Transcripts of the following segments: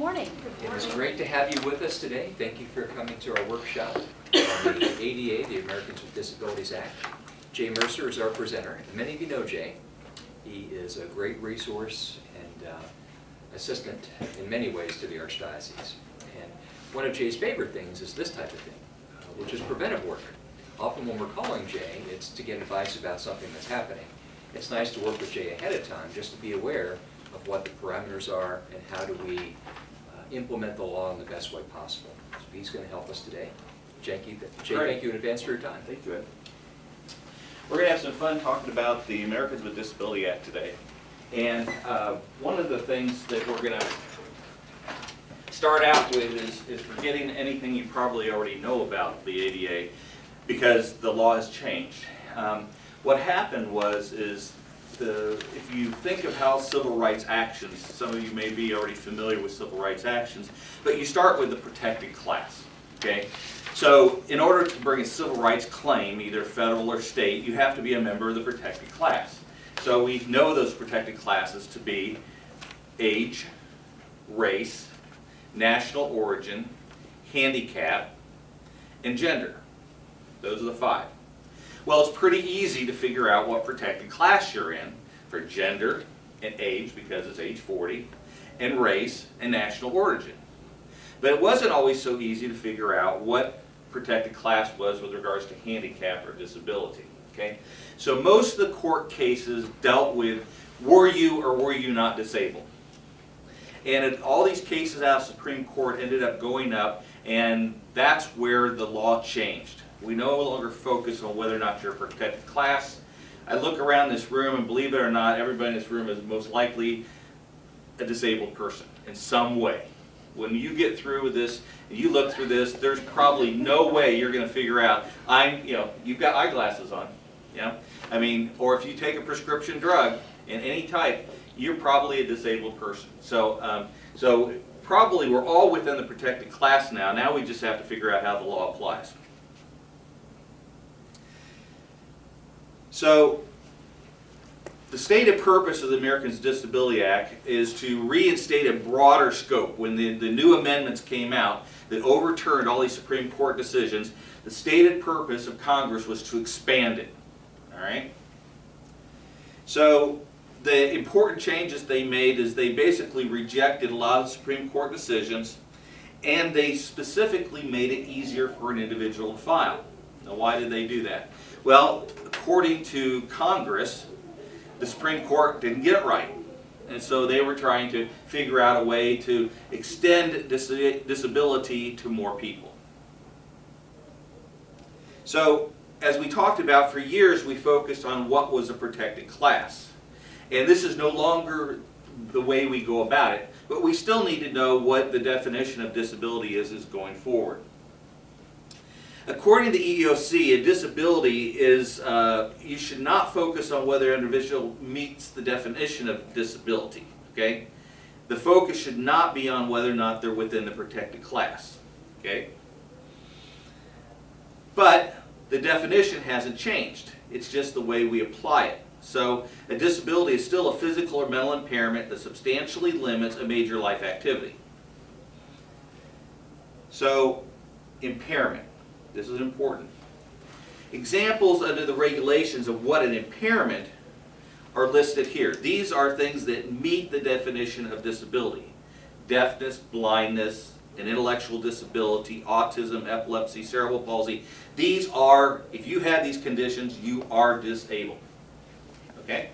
morning. It is great to have you with us today. Thank you for coming to our workshop on the ADA, the Americans with Disabilities Act. Jay Mercer is our presenter. And many of you know Jay. He is a great resource and assistant in many ways to the Archdiocese. And one of Jay's favorite things is this type of thing, which is preventive work. Often when we're calling Jay, it's to get advice about something that's happening. It's nice to work with Jay ahead of time just to be aware of what the parameters are and how do we implement the law in the best way possible. So he's going to help us today. Jay, thank you in advance for your time. Thank you, Ed. We're going to have some fun talking about the Americans with Disability Act today. And one of the things that we're going to start out with is forgetting anything you probably already know about the ADA, because the law has changed. What happened if you think of how civil rights actions, some of you may be already familiar with civil rights actions, but you start with the protected class, okay? So in order to bring a civil rights claim, either federal or state, you have to be a member of the protected class. So we know those protected classes to be age, race, national origin, handicap, and gender. Those are the 5. Well, it's pretty easy to figure out what protected class you're in for gender and age, because it's age 40, and race and national origin. But it wasn't always so easy to figure out what protected class was with regards to handicap or disability. Okay? So most of the court cases dealt with, were you or were you not disabled? And all these cases out of the Supreme Court ended up going up, and that's where the law changed. We no longer focus on whether or not you're a protected class. I look around this room, and believe it or not, everybody in this room is most likely a disabled person in some way. When you get through with this, and you look through this, there's probably no way you're going to figure out, you've got eyeglasses on, I mean, or if you take a prescription drug in any type, you're probably a disabled person. So probably we're all within the protected class now. Now we just have to figure out how the law applies. So the stated purpose of the Americans with Disability Act is to reinstate a broader scope. When the new amendments came out that overturned all these Supreme Court decisions, the stated purpose of Congress was to expand it. All right? So the important changes they made is they basically rejected a lot of Supreme Court decisions, and they specifically made it easier for an individual to file. Now, why did they do that? Well, according to Congress, the Supreme Court didn't get it right. And so they were trying to figure out a way to extend disability to more people. So, as we talked about for years, we focused on what was a protected class. And this is no longer the way we go about it, but we still need to know what the definition of disability is going forward. According to the EEOC, a disability is, you should not focus on whether an individual meets the definition of disability, okay? The focus should not be on whether or not they're within the protected class, okay? But the definition hasn't changed. It's just the way we apply it. So a disability is still a physical or mental impairment that substantially limits a major life activity. So, impairment. This is important. Examples under the regulations of what an impairment are listed here. These are things that meet the definition of disability. Deafness, blindness, an intellectual disability, autism, epilepsy, cerebral palsy. These are, if you have these conditions, you are disabled. Okay?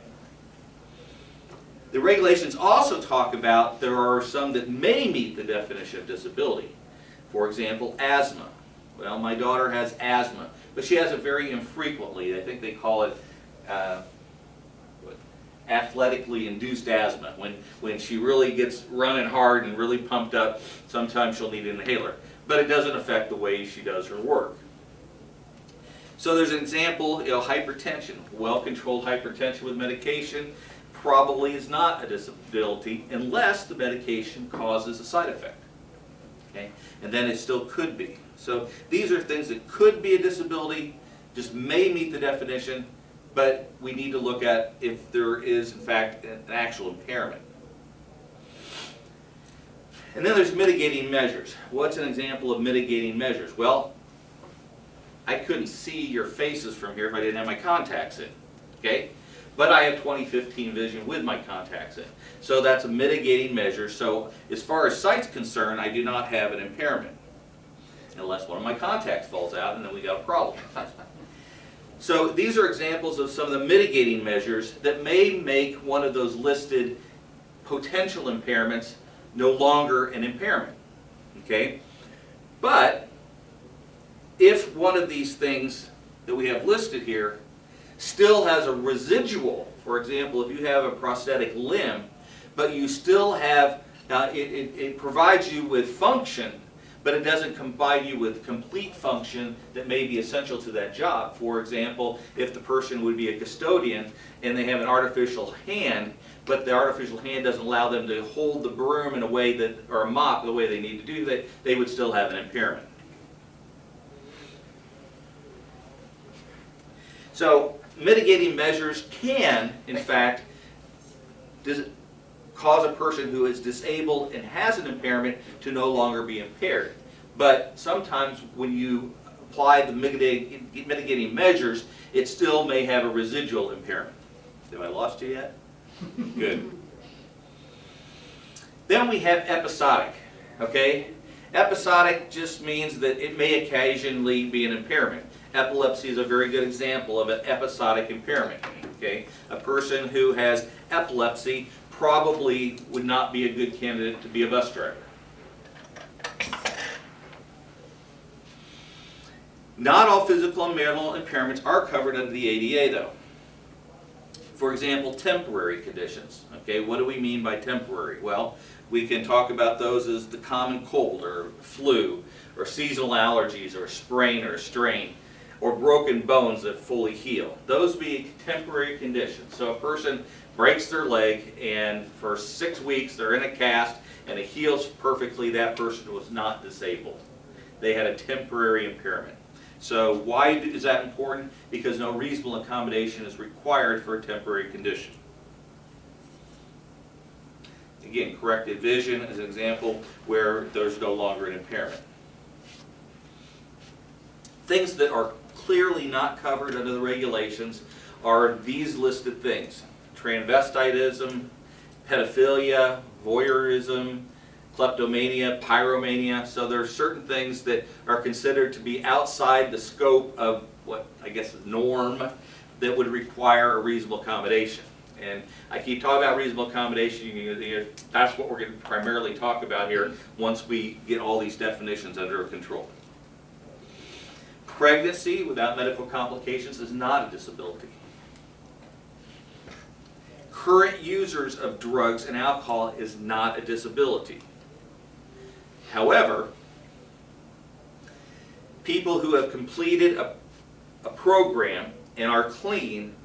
The regulations also talk about there are some that may meet the definition of disability. For example, asthma. Well, my daughter has asthma, but she has it very infrequently. I think they call it athletically induced asthma. When she really gets running hard and really pumped up, sometimes she'll need an inhaler. But it doesn't affect the way she does her work. So there's an example, hypertension. Well-controlled hypertension with medication probably is not a disability unless the medication causes a side effect. Okay? And then it still could be. So these are things that could be a disability, just may meet the definition, but we need to look at if there is, in fact, an actual impairment. And then there's mitigating measures. What's an example of mitigating measures? Well, I couldn't see your faces from here if I didn't have my contacts in, okay? But I have 20/15 vision with my contacts in. So that's a mitigating measure. So as far as sight's concerned, I do not have an impairment. Unless one of my contacts falls out, and then we got a problem. So these are examples of some of the mitigating measures that may make one of those listed potential impairments no longer an impairment, okay? But if one of these things that we have listed here still has a residual, for example, if you have a prosthetic limb, but you still have, it provides you with function, but it doesn't provide you with complete function that may be essential to that job. For example, if the person would be a custodian and they have an artificial hand, but the artificial hand doesn't allow them to hold the broom in a way that, or a mop the way they need to do that, they would still have an impairment. So mitigating measures can, in fact, cause a person who is disabled and has an impairment to no longer be impaired. But sometimes when you apply the mitigating measures, it still may have a residual impairment. Have I lost you yet? Good. Then we have episodic, okay? Episodic just means that it may occasionally be an impairment. Epilepsy is a very good example of an episodic impairment, okay? A person who has epilepsy probably would not be a good candidate to be a bus driver. Not all physical and mental impairments are covered under the ADA though. For example, temporary conditions. Okay, what do we mean by temporary? Well, we can talk about those as the common cold or flu or seasonal allergies or a sprain or a strain or broken bones that fully heal. Those be temporary conditions. So a person breaks their leg and for 6 weeks they're in a cast and it heals perfectly. That person was not disabled. They had a temporary impairment. So why is that important? Because no reasonable accommodation is required for a temporary condition. Again, corrected vision is an example where there's no longer an impairment. Things that are clearly not covered under the regulations are these listed things: transvestitism, pedophilia, voyeurism, kleptomania, pyromania. So there are certain things that are considered to be outside the scope of what I guess is norm that would require a reasonable accommodation. And I keep talking about reasonable accommodation. That's what we're going to primarily talk about here once we get all these definitions under control. Pregnancy without medical complications is not a disability. Current users of drugs and alcohol is not a disability. However, people who have completed a program and are clean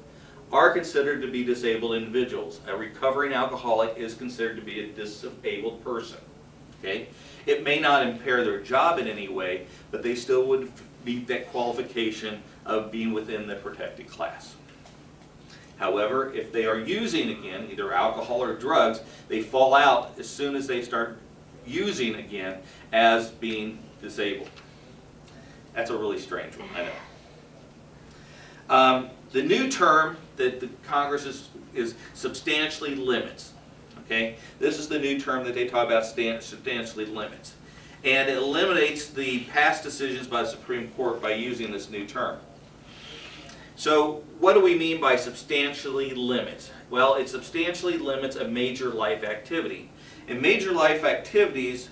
are considered to be disabled individuals. A recovering alcoholic is considered to be a disabled person. Okay? It may not impair their job in any way, but they still would meet that qualification of being within the protected class. However, if they are using again, either alcohol or drugs, they fall out as soon as they start using again as being disabled. That's a really strange one, I know. The new term that the Congress is substantially limits. Okay, this is the new term that they talk about, substantially limits, and it eliminates the past decisions by the Supreme Court by using this new term. So, what do we mean by substantially limits? Well, it substantially limits a major life activity. And major life activities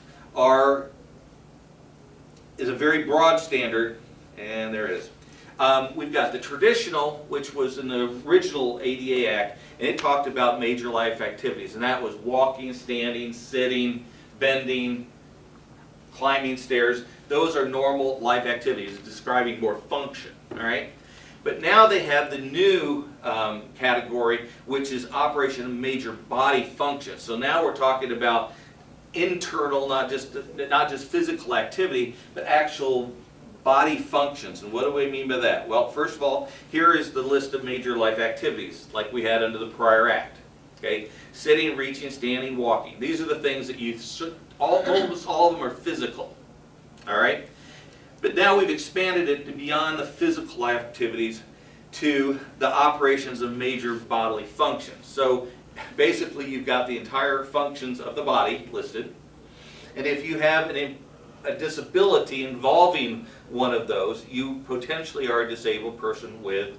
is a very broad standard, and there it is. We've got the traditional, which was in the original ADA Act, and it talked about major life activities, and that was walking, standing, sitting, bending, climbing stairs. Those are normal life activities, describing more function, all right? But now they have the new category, which is operation of major body functions. So now we're talking about internal, not just physical activity, but actual body functions. And what do we mean by that? Well, first of all, here is the list of major life activities, like we had under the prior act. Okay, sitting, reaching, standing, walking. These are the things that you Almost all of them are physical, all right? But now we've expanded it to beyond the physical activities to the operations of major bodily functions. So basically you've got the entire functions of the body listed, and if you have a disability involving one of those, you potentially are a disabled person with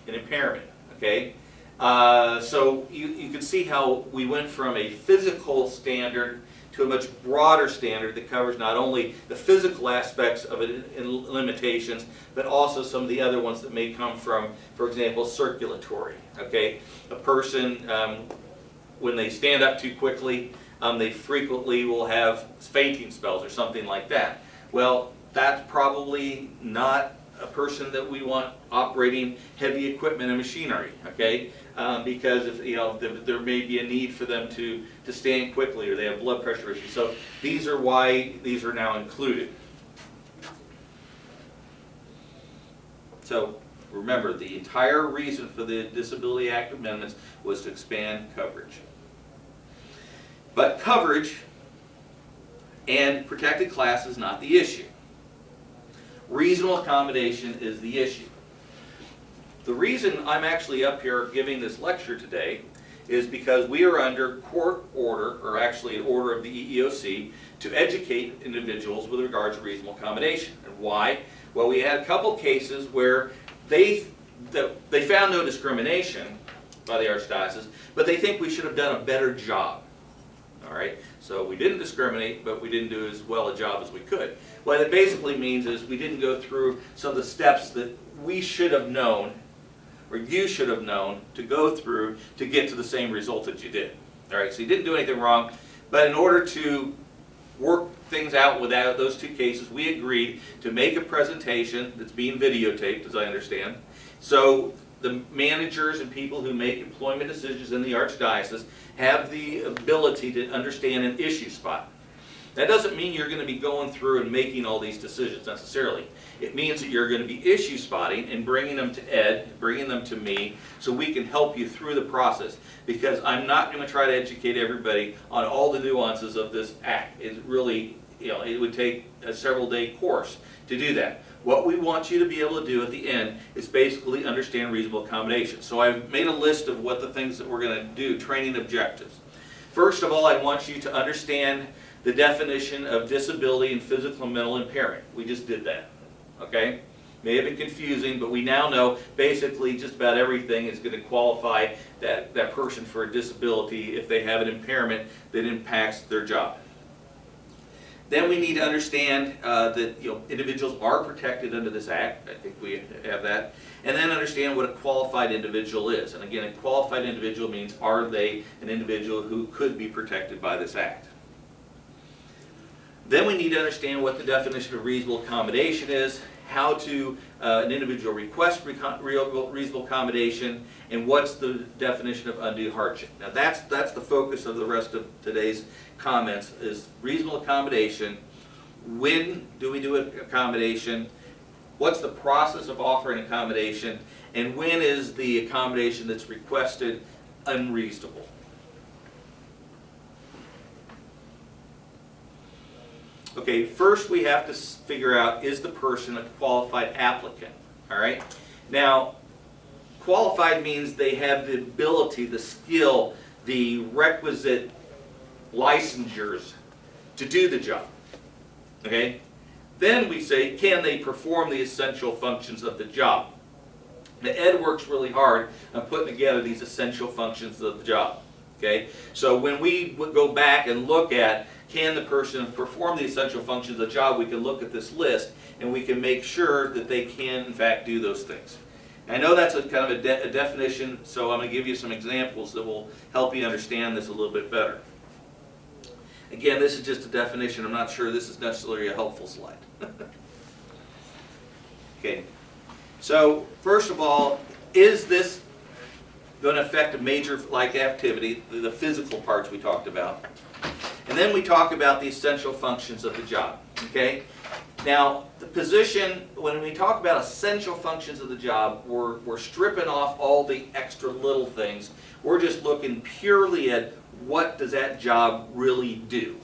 an impairment, okay? So you can see how we went from a physical standard to a much broader standard that covers not only the physical aspects of it and limitations, but also some of the other ones that may come from, for example, circulatory, okay? A person, when they stand up too quickly, they frequently will have fainting spells or something like that. Well, that's probably not a person that we want operating heavy equipment and machinery, okay? Because if there may be a need for them to stand quickly, or they have blood pressure issues. So these are why these are now included. So remember, the entire reason for the Disability Act amendments was to expand coverage. But coverage and protected class is not the issue. Reasonable accommodation is the issue. The reason I'm actually up here giving this lecture today is because we are under court order, or actually an order of the EEOC, to educate individuals with regards to reasonable accommodation. And why? Well, we had a couple cases where they found no discrimination by the Archdiocese, but they think we should have done a better job. All right? So we didn't discriminate, but we didn't do as well a job as we could. What that basically means is we didn't go through some of the steps that we should have known, or you should have known, to go through to get to the same result that you did. All right, so you didn't do anything wrong, but in order to work things out without those two cases, we agreed to make a presentation that's being videotaped, as I understand. So the managers and people who make employment decisions in the Archdiocese have the ability to understand an issue spot. That doesn't mean you're going to be going through and making all these decisions necessarily. It means that you're going to be issue spotting and bringing them to Ed, bringing them to me, so we can help you through the process. Because I'm not going to try to educate everybody on all the nuances of this act. It really, it would take a several-day course to do that. What we want you to be able to do at the end is basically understand reasonable accommodation. So I've made a list of what the things that we're going to do, training objectives. First of all, I want you to understand the definition of disability and physical and mental impairment. We just did that, okay? May have been confusing, but we now know basically just about everything is going to qualify that person for a disability if they have an impairment that impacts their job. Then we need to understand that individuals are protected under this act. I think we have that. And then understand what a qualified individual is. And again, a qualified individual means, are they an individual who could be protected by this act? Then we need to understand what the definition of reasonable accommodation is, how to an individual request reasonable accommodation, and what's the definition of undue hardship. Now that's the focus of the rest of today's comments, is reasonable accommodation. When do we do an accommodation? What's the process of offering accommodation? And when is the accommodation that's requested unreasonable? Okay, first we have to figure out, is the person a qualified applicant? All right? Now, qualified means they have the ability, the skill, the requisite licensures to do the job. Okay? Then we say, can they perform the essential functions of the job? Now, Ed works really hard on putting together these essential functions of the job. Okay? So when we go back and look at, can the person perform the essential functions of the job, we can look at this list and we can make sure that they can in fact do those things. I know that's a kind of a definition, so I'm going to give you some examples that will help you understand this a little bit better. Again, this is just a definition. I'm not sure this is necessarily a helpful slide. Okay, so first of all, is this going to affect a major like activity, the physical parts we talked about? And then we talk about the essential functions of the job, okay? Now, the position, when we talk about essential functions of the job, we're stripping off all the extra little things. We're just looking purely at what does that job really do?